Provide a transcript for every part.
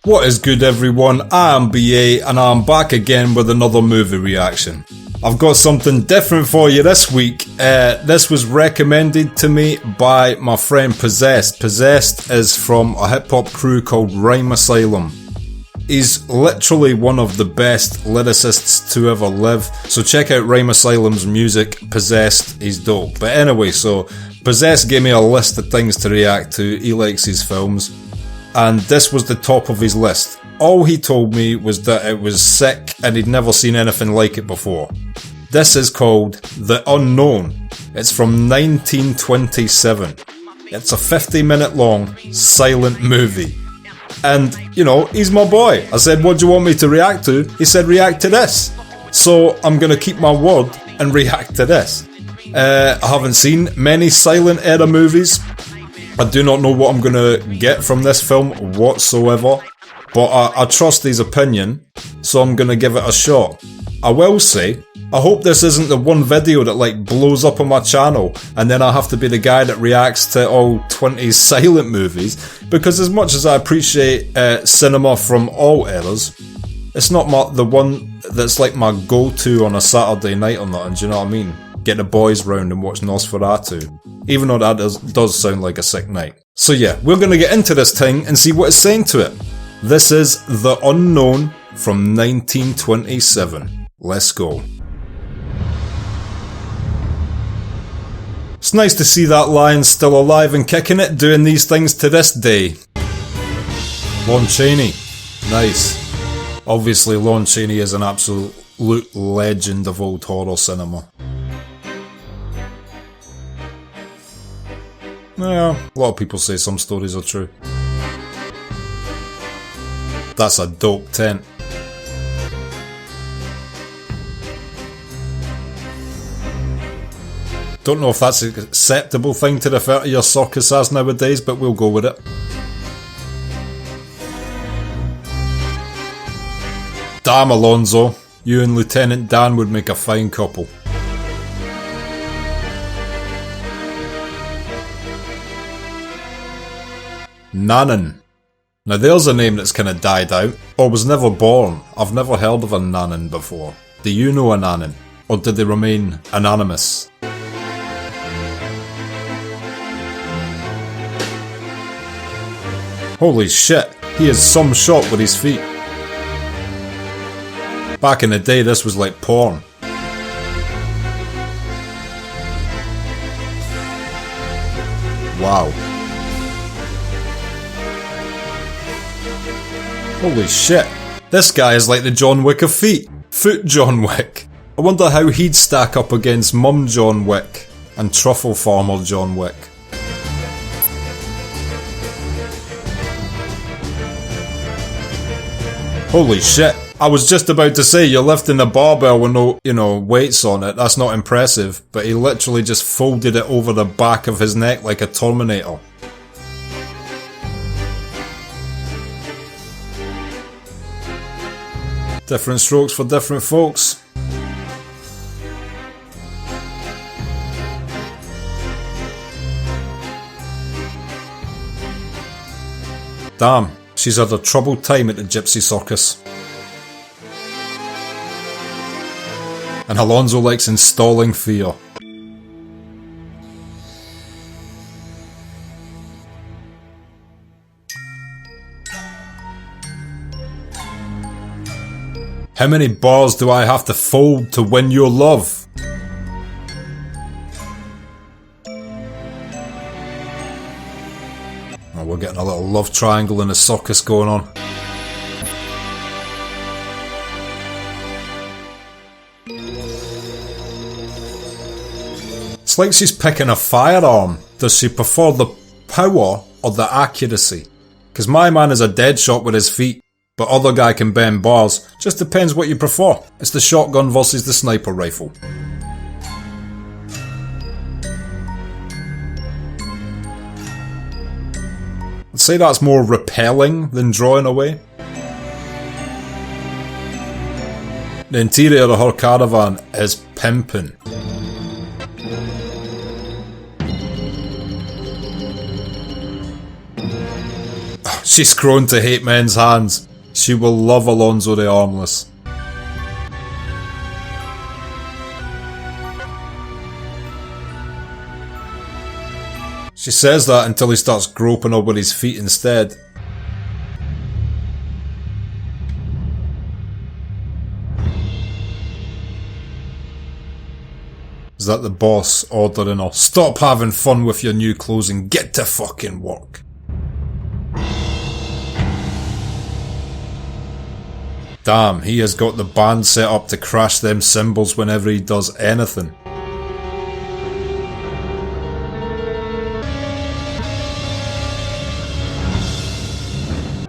What is good, everyone? I am BA and I'm back again with another movie reaction. I've got something different for you this week. This was recommended to me by my friend Possessed. Possessed is from a hip hop crew called Rhyme Asylum. He's literally one of the best lyricists to ever live, so check out Rhyme Asylum's music. Possessed, he's dope. But anyway, so Possessed gave me a list of things to react to. He likes his films, and this was the top of his list. All he told me was that it was sick and he'd never seen anything like it before. This is called The Unknown. It's from 1927. It's a 50-minute long, silent movie. And, you know, he's my boy. I said, what do you want me to react to? He said, react to this. So I'm going to keep my word and react to this. I haven't seen many silent era movies. I do not know what I'm going to get from this film whatsoever. But I trust his opinion, so I'm going to give it a shot. I will say, I hope this isn't the one video that like blows up on my channel and then I have to be the guy that reacts to all 20 silent movies, because as much as I appreciate cinema from all eras, it's not the one that's like my go-to on a Saturday night or nothing, do you know what I mean? Get the boys round and watch Nosferatu, even though that does sound like a sick night. So yeah, we're going to get into this thing and see what it's saying to it. This is The Unknown from 1927. Let's go. It's nice to see that lion still alive and kicking it, doing these things to this day. Lon Chaney. Nice. Obviously Lon Chaney is an absolute legend of old horror cinema. Yeah, a lot of people say some stories are true. That's a dope tent. Don't know if that's an acceptable thing to refer to your circus as nowadays, but we'll go with it. Damn, Alonzo, you and Lieutenant Dan would make a fine couple. Nanan. Now there's a name that's kinda died out, or was never born. I've never heard of a Nanan before. Do you know a Nanan? Or did they remain anonymous? Holy shit, he is some shot with his feet. Back in the day this was like porn. Wow. Holy shit, this guy is like the John Wick of feet. Foot John Wick. I wonder how he'd stack up against Mum John Wick and Truffle Farmer John Wick. Holy shit, I was just about to say you're lifting a barbell with no, weights on it. That's not impressive, but he literally just folded it over the back of his neck like a Terminator. Different strokes for different folks. Damn, she's had a troubled time at the Gypsy Circus. And Alonzo likes installing fear. How many bars do I have to fold to win your love? Oh, we're getting a little love triangle in a circus going on. It's like she's picking a firearm. Does she prefer the power or the accuracy? Because my man is a dead shot with his feet. But other guy can bend bars, just depends what you prefer. It's the shotgun versus the sniper rifle. I'd say that's more repelling than drawing away. The interior of her caravan is pimpin'. She's grown to hate men's hands. She will love Alonzo the Armless. She says that until he starts groping her with his feet instead. Is that the boss ordering her, stop having fun with your new clothes and get to fucking work? Damn, he has got the band set up to crash them cymbals whenever he does anything.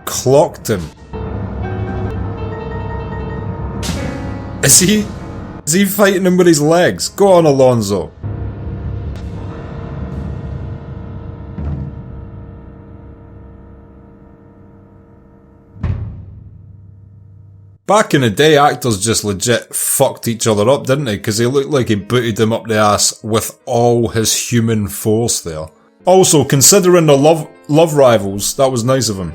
Clocked him. Is he fighting him with his legs? Go on, Alonzo. Back in the day, actors just legit fucked each other up, didn't they? Because he looked like he booted him up the ass with all his human force there. Also, considering the love rivals, that was nice of him.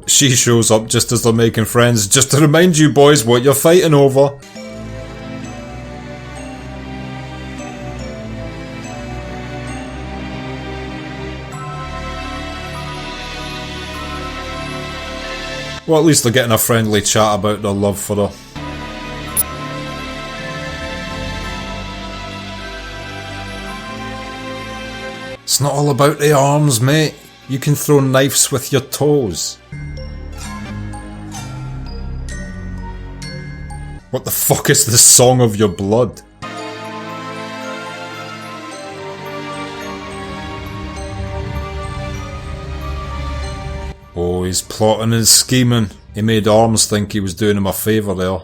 She shows up just as they're making friends, just to remind you boys what you're fighting over. Well, at least they're getting a friendly chat about their love for her. It's not all about the arms, mate. You can throw knives with your toes. What the fuck is the song of your blood? Oh, he's plotting and scheming. He made Arms think he was doing him a favour there.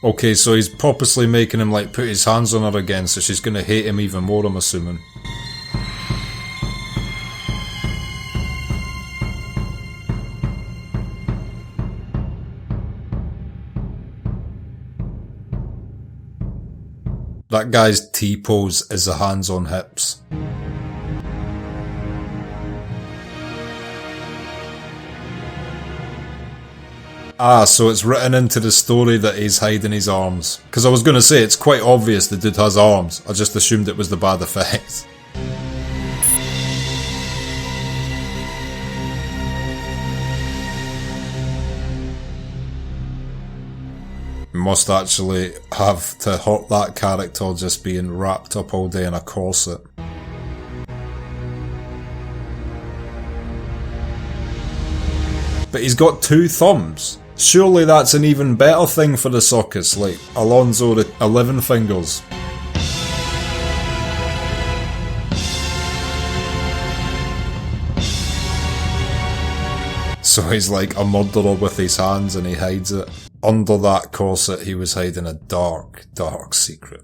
Okay, so he's purposely making him like put his hands on her again, so she's gonna hate him even more, I'm assuming. That guy's T-pose is the hands on hips. Ah, so it's written into the story that he's hiding his arms. Because I was going to say, it's quite obvious the dude has arms. I just assumed it was the bad effect. Must actually have to hurt that character just being wrapped up all day in a corset. But he's got 2 thumbs. Surely that's an even better thing for the circus, like Alonzo the 11 fingers. So he's like a murderer with his hands and he hides it. Under that corset he was hiding a dark, dark secret.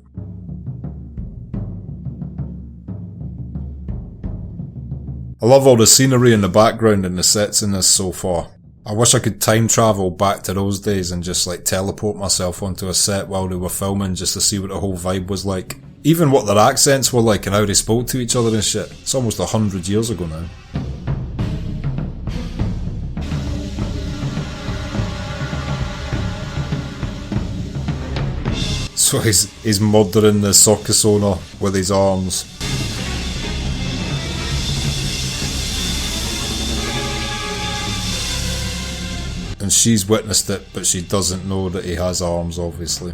I love all the scenery in the background and the sets in this so far. I wish I could time travel back to those days and just like teleport myself onto a set while they were filming just to see what the whole vibe was like. Even what their accents were like and how they spoke to each other and shit. It's almost 100 years ago now. So he's murdering the circus owner with his arms. And she's witnessed it, but she doesn't know that he has arms, obviously.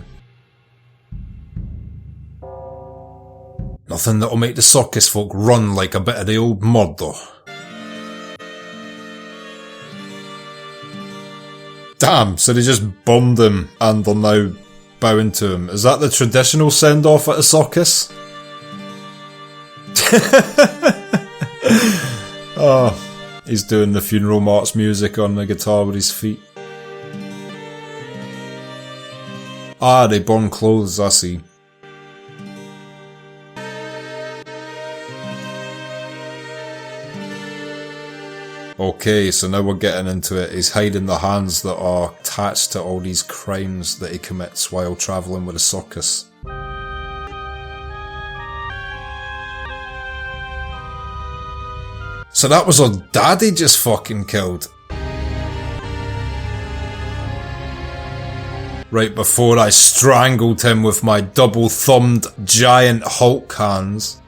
Nothing that'll make the circus folk run like a bit of the old murder. Damn, so they just burned him and they're now bowing to him. Is that the traditional send-off at a circus? Oh. He's doing the funeral march music on the guitar with his feet. Ah, they burn clothes, I see. Okay, so now we're getting into it. He's hiding the hands that are attached to all these crimes that he commits while travelling with a circus. So that was her daddy just fucking killed. Right before I strangled him with my double-thumbed giant Hulk hands.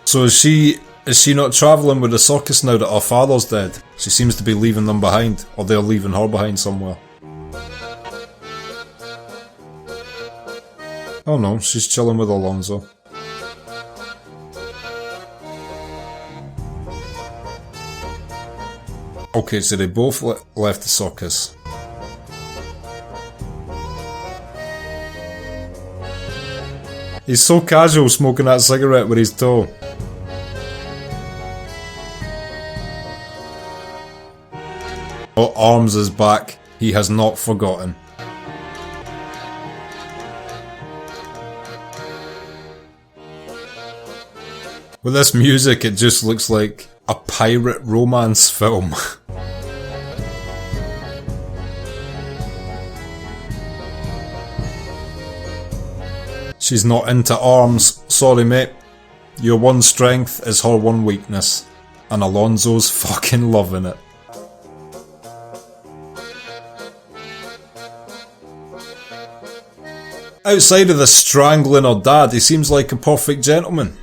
So is she not travelling with the circus now that her father's dead? She seems to be leaving them behind, or they're leaving her behind somewhere. Oh no, she's chilling with Alonzo. Okay, so they both left the circus. He's so casual smoking that cigarette with his toe. Oh, Arms is back. He has not forgotten. With this music, it just looks like a pirate romance film. She's not into Arms. Sorry, mate. Your one strength is her one weakness. And Alonzo's fucking loving it. Outside of the strangling her dad, he seems like a perfect gentleman.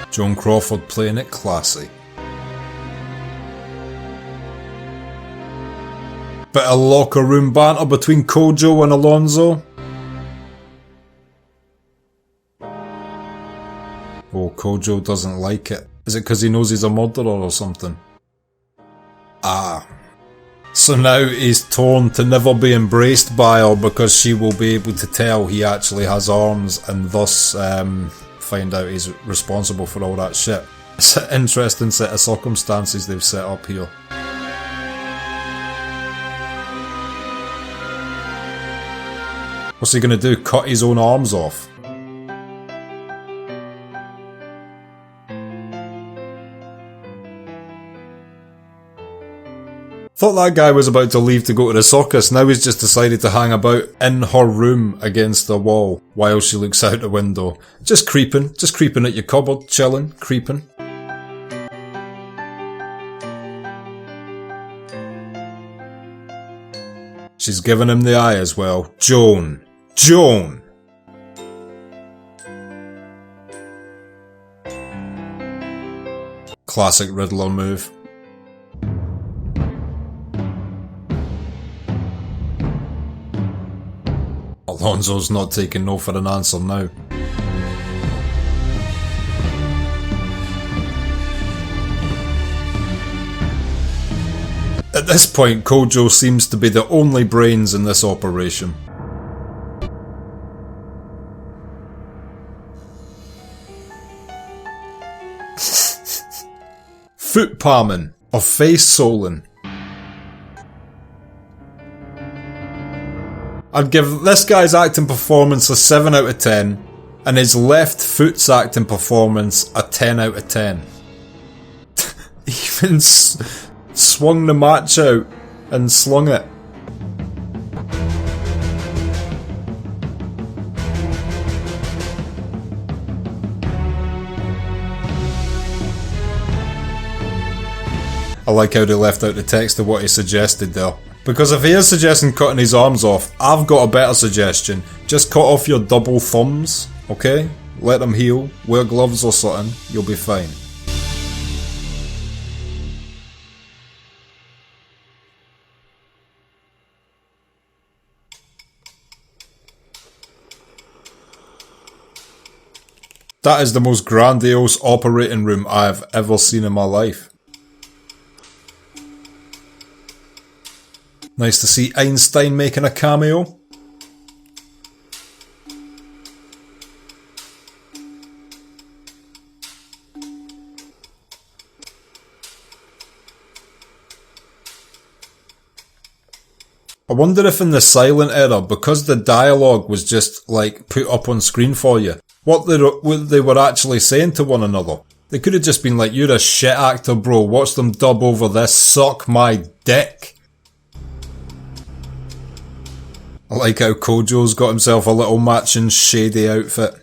Joan Crawford playing it classy. Bit of locker room banter between Kojo and Alonzo. Oh, Kojo doesn't like it. Is it because he knows he's a murderer or something? Ah. So now he's torn to never be embraced by her because she will be able to tell he actually has arms and thus find out he's responsible for all that shit. It's an interesting set of circumstances they've set up here. What's he gonna do? Cut his own arms off? Thought that guy was about to leave to go to the circus, now he's just decided to hang about in her room against the wall while she looks out the window. Just creeping at your cupboard, chilling, creeping. She's giving him the eye as well. Joan! Joan! Classic Riddler move. Alonzo's not taking no for an answer now. At this point, Kojo seems to be the only brains in this operation. Foot palming or face soling. I'd give this guy's acting performance a 7 out of 10 and his left foot's acting performance a 10 out of 10. Even swung the match out and slung it. I like how they left out the text of what he suggested there. Because if he is suggesting cutting his arms off, I've got a better suggestion. Just cut off your double thumbs, okay? Let them heal, wear gloves or something, you'll be fine. That is the most grandiose operating room I have ever seen in my life. Nice to see Einstein making a cameo. I wonder if in the silent era, because the dialogue was just, like, put up on screen for you, what they were actually saying to one another. They could have just been like, you're a shit actor, bro, watch them dub over this, suck my dick. I like how Kojo's got himself a little matching shady outfit.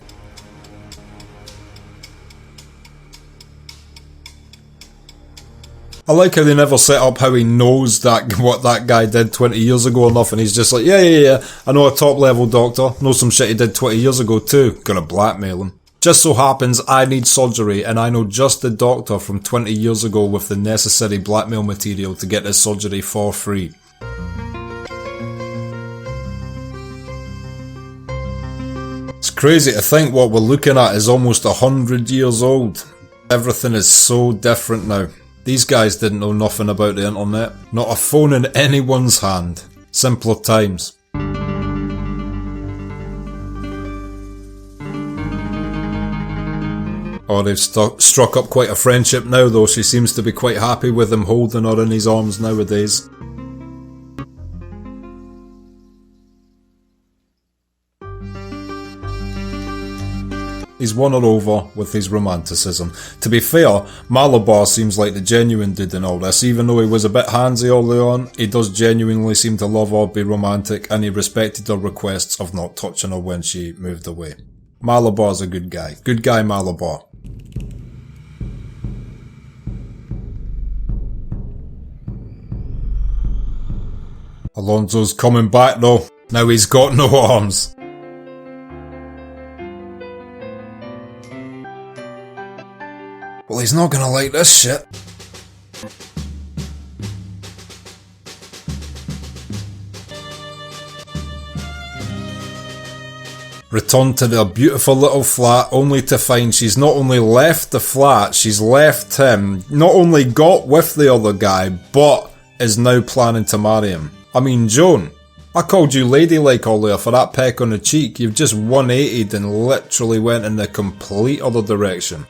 I like how they never set up how he knows that what that guy did 20 years ago or nothing. He's just like, yeah, I know a top level doctor, know some shit he did 20 years ago too. Gonna blackmail him. Just so happens I need surgery and I know just the doctor from 20 years ago with the necessary blackmail material to get this surgery for free. It's crazy to think what we're looking at is almost 100 years old. Everything is so different now. These guys didn't know nothing about the internet. Not a phone in anyone's hand. Simpler times. Oh, they've struck up quite a friendship now though. She seems to be quite happy with him holding her in his arms nowadays. He's won her over with his romanticism. To be fair, Malabar seems like the genuine dude in all this. Even though he was a bit handsy early on, he does genuinely seem to love her, be romantic, and he respected her requests of not touching her when she moved away. Malabar's a good guy. Good guy Malabar. Alonso's coming back though. Now he's got no arms. Well, he's not gonna like this shit. Return to their beautiful little flat only to find she's not only left the flat, she's left him, not only got with the other guy, but is now planning to marry him. I mean, Joan, I called you ladylike earlier for that peck on the cheek. You've just 180'd and literally went in the complete other direction.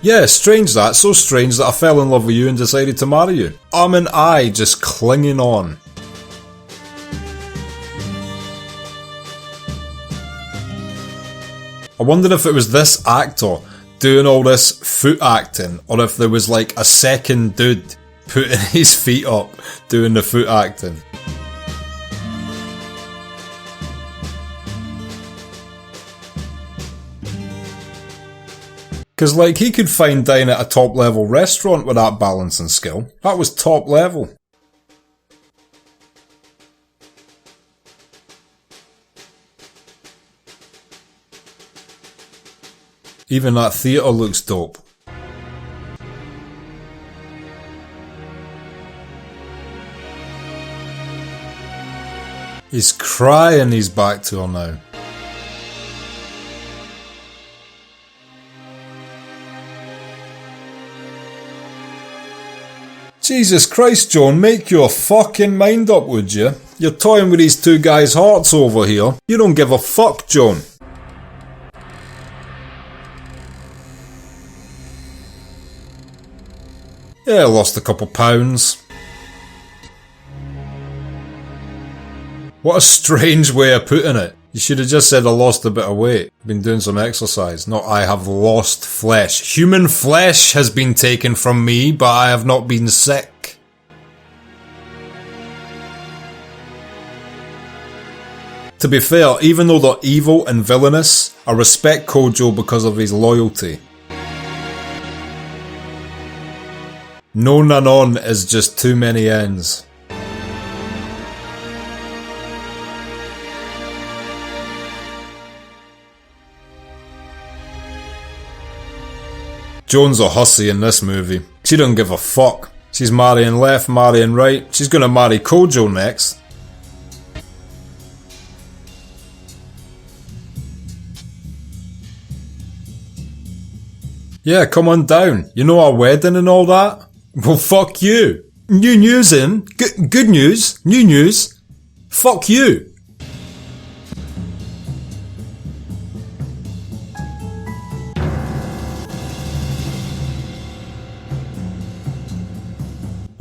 Yeah, strange that. So strange that I fell in love with you and decided to marry you. And I just clinging on. I wonder if it was this actor doing all this foot acting, or if there was like a second dude putting his feet up doing the foot acting. Because, like, he could fine dine at a top level restaurant with that balance and skill. That was top level. Even that theatre looks dope. He's crying he's back to her now. Jesus Christ, Joan, make your fucking mind up, would you? You're toying with these two guys' hearts over here. You don't give a fuck, Joan. Yeah, I lost a couple pounds. What a strange way of putting it. You should have just said I lost a bit of weight. Been doing some exercise. Not I have lost flesh. Human flesh has been taken from me, but I have not been sick. To be fair, even though they're evil and villainous, I respect Kojo because of his loyalty. No Nanon is just too many ends. Joan's a hussy in this movie. She don't give a fuck. She's marrying left, marrying right. She's gonna marry Kojo next. Yeah, come on down. You know our wedding and all that? Well, fuck you. New news in. Good news. New news. Fuck you.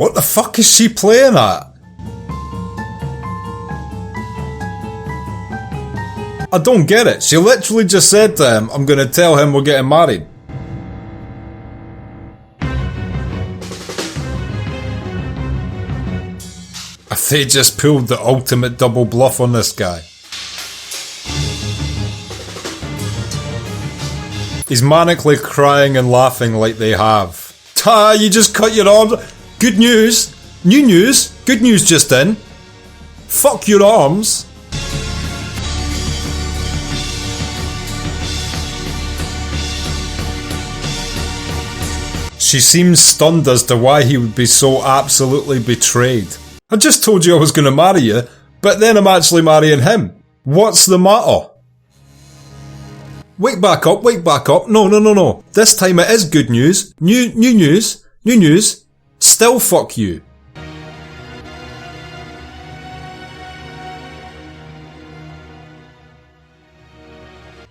What the fuck is she playing at? I don't get it. She literally just said to him, I'm gonna tell him we're getting married. If they just pulled the ultimate double bluff on this guy. He's manically crying and laughing like they have. Ta, you just cut your arms. Good news. New news. Good news just in. Fuck your arms. She seems stunned as to why he would be so absolutely betrayed. I just told you I was going to marry you, but then I'm actually marrying him. What's the matter? Wake back up, wake back up. No. This time it is good news. New news. Still fuck you.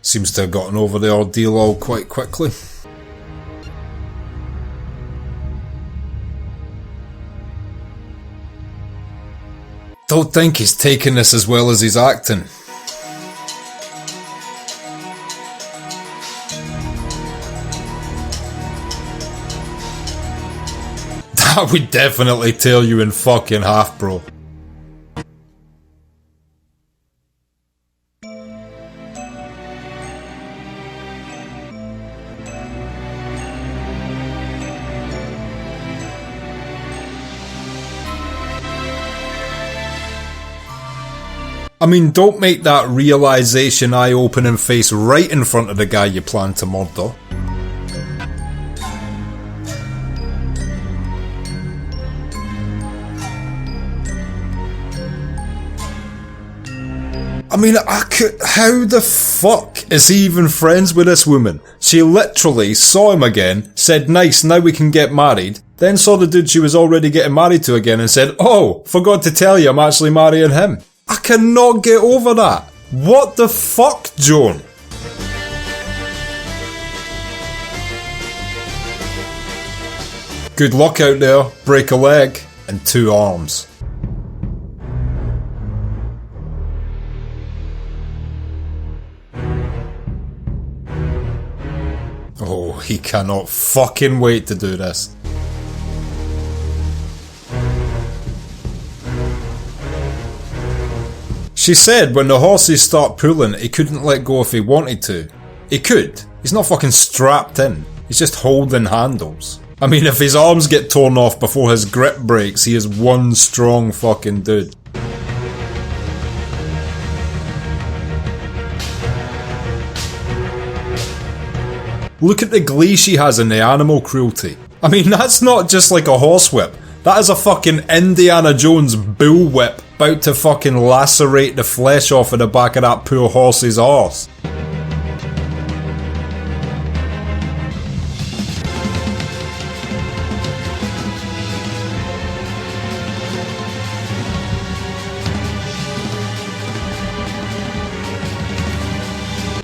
Seems to have gotten over the ordeal all quite quickly. Don't think he's taking this as well as he's acting. That would definitely tear you in fucking half, bro. I mean, don't make that realisation eye-opening face right in front of the guy you plan to murder. I mean, how the fuck is he even friends with this woman? She literally saw him again, said nice, now we can get married, then saw the dude she was already getting married to again and said, oh, forgot to tell you I'm actually marrying him. I cannot get over that. What the fuck, Joan? Good luck out there. Break a leg and 2 arms. Oh, he cannot fucking wait to do this. She said when the horses start pulling, he couldn't let go if he wanted to. He could. He's not fucking strapped in. He's just holding handles. I mean, if his arms get torn off before his grip breaks, he is one strong fucking dude. Look at the glee she has in the animal cruelty. I mean, that's not just like a horsewhip. That is a fucking Indiana Jones bullwhip about to fucking lacerate the flesh off of the back of that poor horse's arse.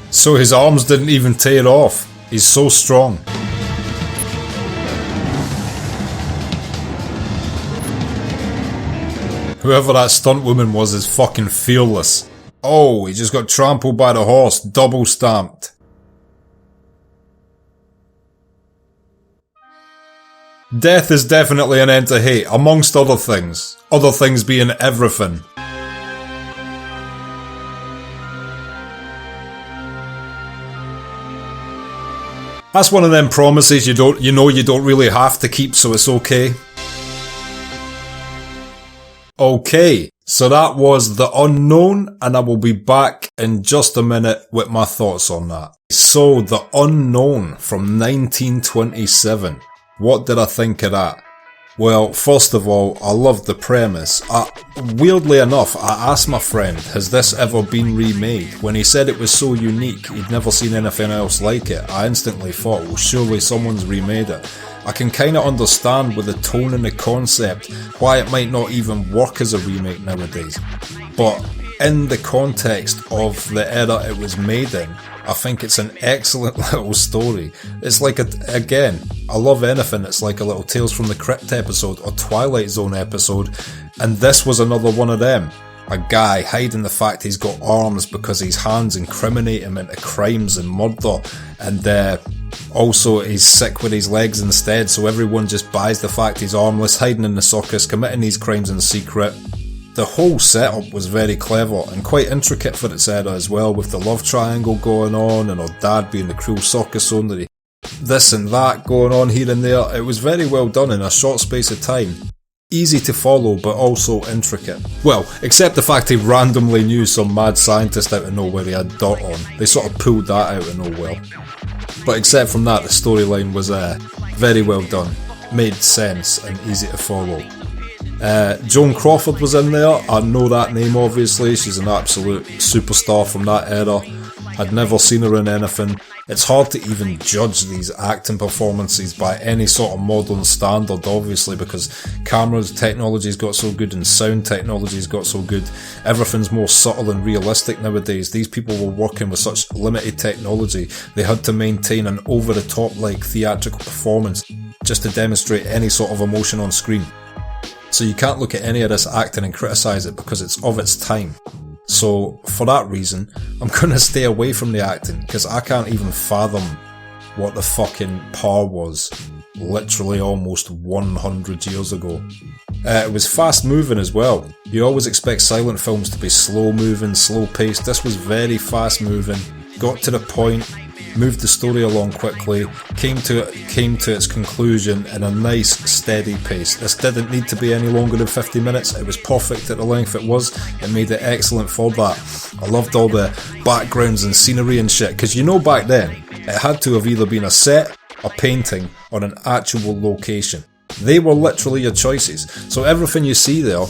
So his arms didn't even tear off. He's so strong. Whoever that stunt woman was is fucking fearless. Oh, he just got trampled by the horse, double stamped. Death is definitely an end to hate, amongst other things. Other things being everything. That's one of them promises you don't really have to keep, so it's okay. Okay, so that was The Unknown, and I will be back in just a minute with my thoughts on that. So, The Unknown from 1927. What did I think of that? Well, first of all, I loved the premise. Weirdly enough, I asked my friend, has this ever been remade? When he said it was so unique, he'd never seen anything else like it, I instantly thought, well, surely someone's remade it. I can kinda understand with the tone and the concept why it might not even work as a remake nowadays. But in the context of the era it was made in, I think it's an excellent little story. It's like, again, I love anything that's like a little Tales from the Crypt episode or Twilight Zone episode, and this was another one of them. A guy hiding the fact he's got arms because his hands incriminate him into crimes and murder, and also he's sick with his legs instead, so everyone just buys the fact he's armless, hiding in the circus, committing these crimes in secret. The whole setup was very clever and quite intricate for its era as well, with the love triangle going on and her dad being the cruel circus owner, this and that going on here and there. It was very well done in a short space of time. Easy to follow, but also intricate. Well, except the fact he randomly knew some mad scientist out of nowhere he had dirt on. They sort of pulled that out of nowhere. But except from that, the storyline was very well done. Made sense and easy to follow. Joan Crawford was in there. I know that name obviously. She's an absolute superstar from that era. I'd never seen her in anything. It's hard to even judge these acting performances by any sort of modern standard, obviously, because camera technology's got so good and sound technology's got so good. Everything's more subtle and realistic nowadays. These people were working with such limited technology. They had to maintain an over-the-top like theatrical performance just to demonstrate any sort of emotion on screen. So you can't look at any of this acting and criticise it because it's of its time. So, for that reason, I'm gonna stay away from the acting, because I can't even fathom what the fucking power was, literally almost 100 years ago. It was fast moving as well. You always expect silent films to be slow moving, slow paced. This was very fast moving, got to the point, moved the story along quickly, came to its conclusion in a nice steady pace. This didn't need to be any longer than 50 minutes, it was perfect at the length it was, it made it excellent for that. I loved all the backgrounds and scenery and shit, because you know back then, it had to have either been a set, a painting, or an actual location. They were literally your choices, so everything you see there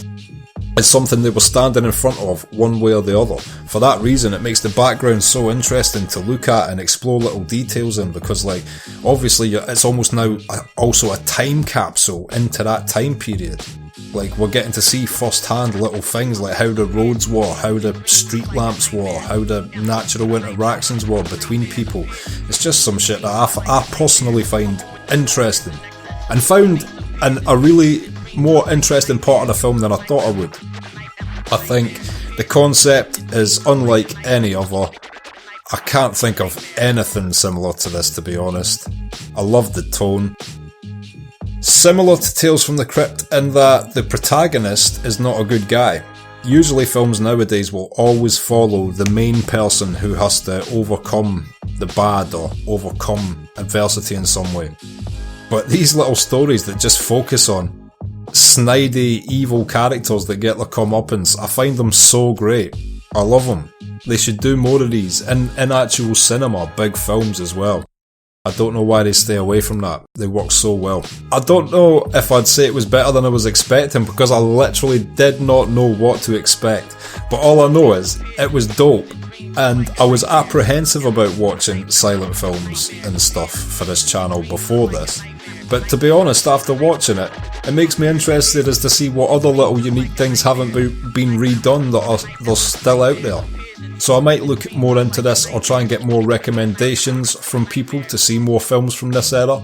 is something they were standing in front of one way or the other. For that reason, it makes the background so interesting to look at and explore little details in, because like, obviously it's almost now also a time capsule into that time period. Like, we're getting to see firsthand little things like how the roads were, how the street lamps were, how the natural interactions were between people. It's just some shit that I personally find interesting, and found a really more interesting part of the film than I thought I would. I think the concept is unlike any other. I can't think of anything similar to this, to be honest. I love the tone. Similar to Tales from the Crypt in that the protagonist is not a good guy. Usually films nowadays will always follow the main person who has to overcome the bad or overcome adversity in some way. But these little stories that just focus on snidey, evil characters that get their comeuppance, I find them so great. I love them. They should do more of these in actual cinema, big films as well. I don't know why they stay away from that. They work so well. I don't know if I'd say it was better than I was expecting, because I literally did not know what to expect. But all I know is, it was dope. And I was apprehensive about watching silent films and stuff for this channel before this. But to be honest, after watching it, it makes me interested as to see what other little unique things haven't been redone that are still out there. So I might look more into this, or try and get more recommendations from people to see more films from this era.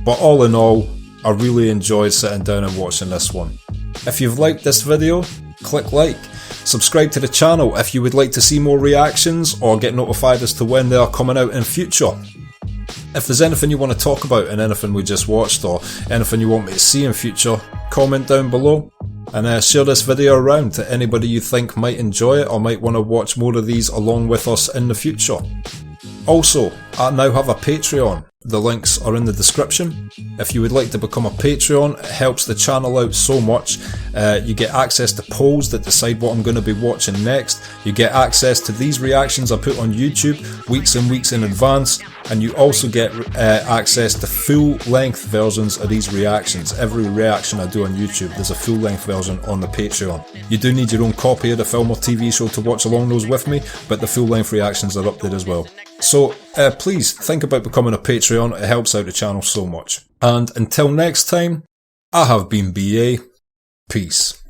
But all in all, I really enjoyed sitting down and watching this one. If you've liked this video, click like. Subscribe to the channel if you would like to see more reactions, or get notified as to when they are coming out in future. If there's anything you want to talk about in anything we just watched, or anything you want me to see in future, comment down below, and share this video around to anybody you think might enjoy it or might want to watch more of these along with us in the future. Also, I now have a Patreon. The links are in the description. If you would like to become a Patreon, it helps the channel out so much. You get access to polls that decide what I'm going to be watching next. You get access to these reactions I put on YouTube weeks and weeks in advance. And you also get access to full-length versions of these reactions. Every reaction I do on YouTube, there's a full-length version on the Patreon. You do need your own copy of the film or TV show to watch along those with me, but the full-length reactions are up there as well. So please think about becoming a Patreon, it helps out the channel so much. And until next time, I have been BA. Peace.